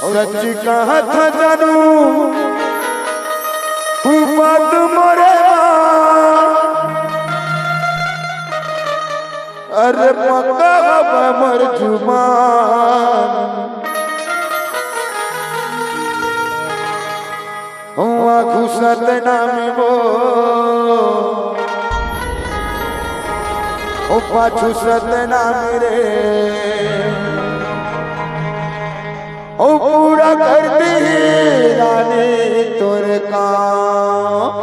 सच कहा था जानू बात मोरे अरे पक्का मर जुबान हुआ घुसत नामी वो पाछू सत नामी रे ओ पूरा कर दी रानी तोरे काम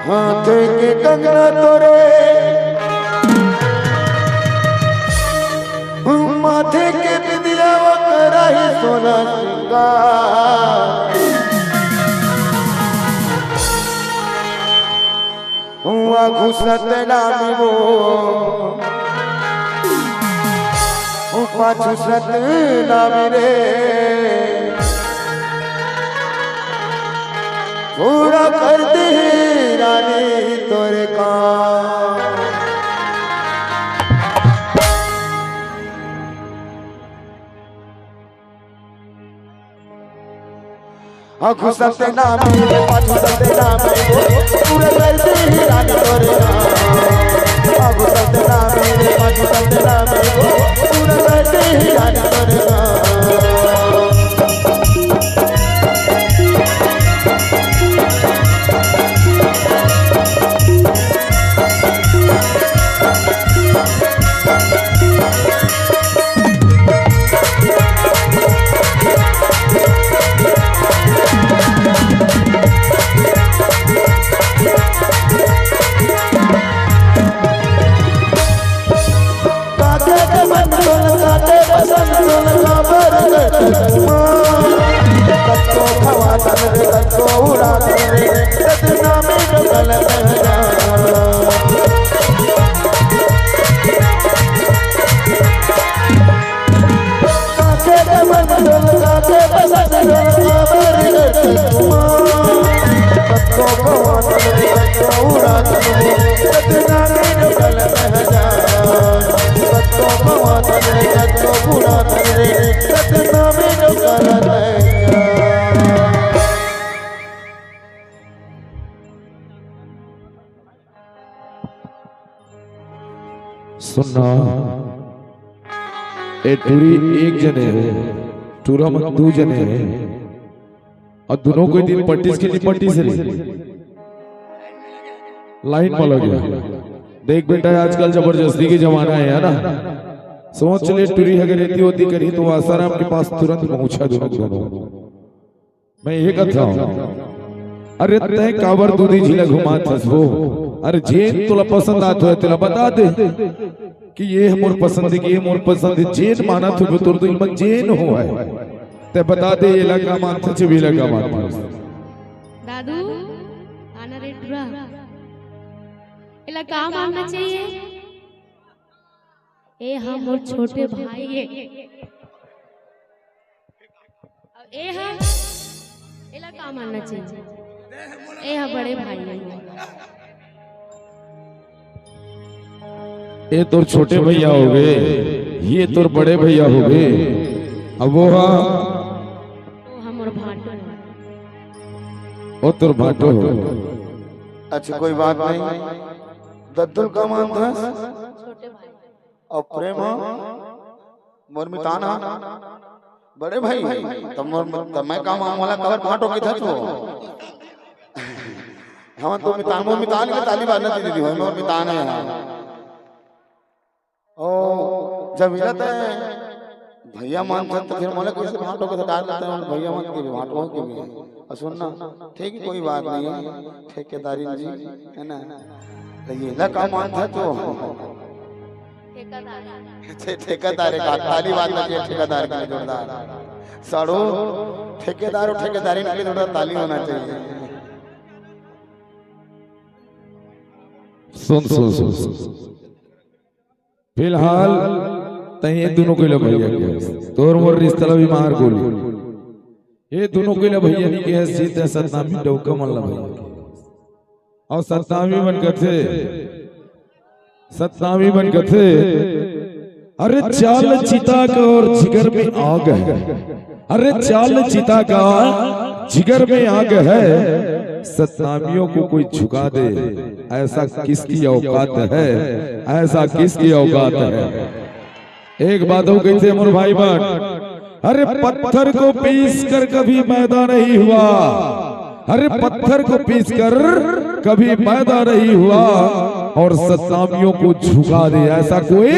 हाथे के कंगना तोरे माथे के बिंदिया करा ही सोना सिंगार हुआ घुसत नामी वो पाछू सत नामी रे पूरा कर दे रानी तोरे काम घुसत नामी रे पाछू सत नामी पूरा कर दे रानी तोरे काम घुसत नामी रे पाछू सत नामी पूरा कर दे रानी तोरे काम Urat सुनना ए टूरी एक जने है टूरा मत दो जने है और दोनों को दिन पट्टीस के लिए पट्टी से लाइन में लग गया। देख बेटा आजकल जबरदस्ती की जमाना है ना। सोच ले टूरी अगर रहती होती करी तो आसाराम के पास तुरंत पहुंचा दोनों। मैं ये कहता हूँ अरे तय काबर दूधी झीला घुमा थसबो अरे जेन तोला पसंद आतो है तेला बता दे कि ये मोर पसंद की ये मोर पसंद जेन माना तो तोर दिल में जेन हो है ते बता दे ये लगा मानता छे भी लगा मानता दादू आना रे टूरा एला का मानना चाहिए ए हम और छोटे भाई है अब ए हम एला का मानना चाहिए ए हम बड़े भाई है ये तोर छोटे भैया हो गए ये तोर बड़े भैया हो गए अब वो हम और भाटो ओ तोर भाटो हो। अच्छा कोई बात नहीं। दद्दुल का मान था छोटे भाई और प्रेम मोरमिताना बड़े भाई तब मैं काम वाला कवर फाटो की था तो हम तो मितान के तालिबान नहीं दीदी भाई मोरमितान है ओ जब मिलत है भैया मान तो फिर मोले कैसे फाटो को डाल देते हैं भैया मान के फाटो के भी और सुनना ठीक है कोई बात नहीं है ठेकेदारी जी है ना तो ये लगा मान था तो ठेकेदार का तालिबान में ठेकेदार के लिए जोरदार साड़ो ठेकेदार और ठेकेदारी के लिए जोरदार ताली होना चाहिए। सुन फिलहाल तही दोनों के लिए भैया के तोर मोर रिश्ता भी मार गोली ये दोनों के लिए भैया नहीं के सीधे सतनामी डौका मल्ला भैया और सतनामी बनकर थे अरे चाल चिता का और जिगर में आग है अरे चाल चिता का जिगर में आग है सतनामियों को कोई झुका दे ऐसा किसकी औकात है ऐसा किसकी औकात है। एक बात हो गई थी मोर भाई बहन अरे पत्थर को पीस कर कभी मैदा नहीं हुआ अरे पत्थर को पीस कर कभी मैदा नहीं हुआ और सतनामियों को झुका दे ऐसा कोई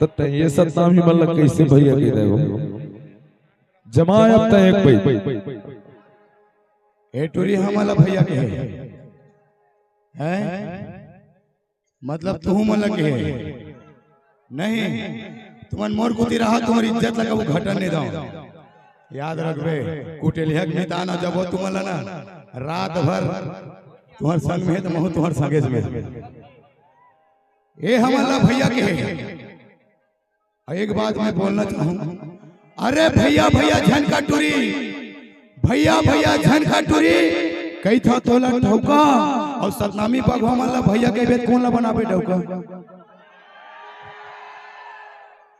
तो ये सतनामी मतलब कैसे भैया कह रहे हो जमाए अब तक एक भाई ए टूरी हमारा भैया के है मतलब तू मन लगे नहीं तुमन मोर कुती रहा तुम्हारी इज्जत लगा वो घटन नहीं दाओ याद रखबे कुटेलिया के दाना जब वो तुम ना रात भर तुम्हार संग में तो महू तुम्हार संगे में ए हमारा भैया के एक बात मैं बोलना चाहूँ अरे भैया भैया झनका टूरी भैया भैया झनका टूरी कई था तोला ठौका और सतनामी पगवा माला भैया के बेत कौन ला बनाबे ठौका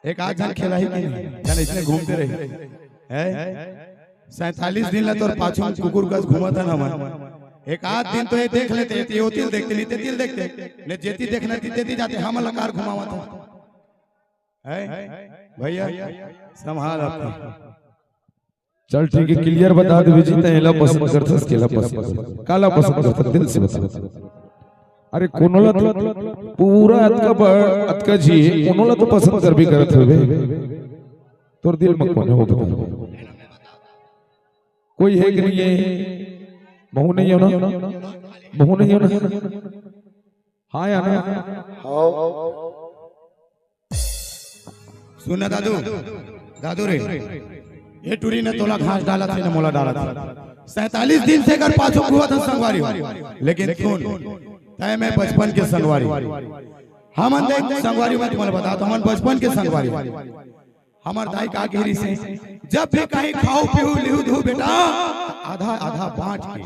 एक आज जन खेला ही नहीं जन इतने घूमते रहे है 47 दिन ला तोर पाछू कुकुर का घुमा था ना एक आध दिन तो ये देख लेते ये तिल देखते नहीं तिल देखते ने जेती देखना तेती जाते हम लकार घुमावा था है भैया संभाल अपना चल ठीक है क्लियर बता दे विजित हेला पसंद करथस केला पसंद काला पसंद करथस दिल से बता अरे कोनोला पूरा अतका जी कोनोला तो पसंद कर भी करत होबे तोर दिल में कोने हो बता कोई है कि नहीं है बहु नहीं हो ना बहु नहीं हो ना हाँ या ना सुनना दादू दादू रे ये टूरी ने तोला घास डाला था ने मोला डाला था 47 दिन से कर पाछो हुआ था संगवारी लेकिन सुन तय मैं बचपन के संगवारी हम देख संगवारी में तुम्हें बताता हूं हम बचपन के संगवारी हमार दाई का घेरी से जब भी कहीं खाओ पीओ लिहू दू बेटा आधा आधा बांट के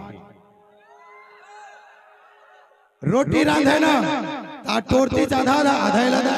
रोटी रांधे ना ता टोरती आधा आधा आधा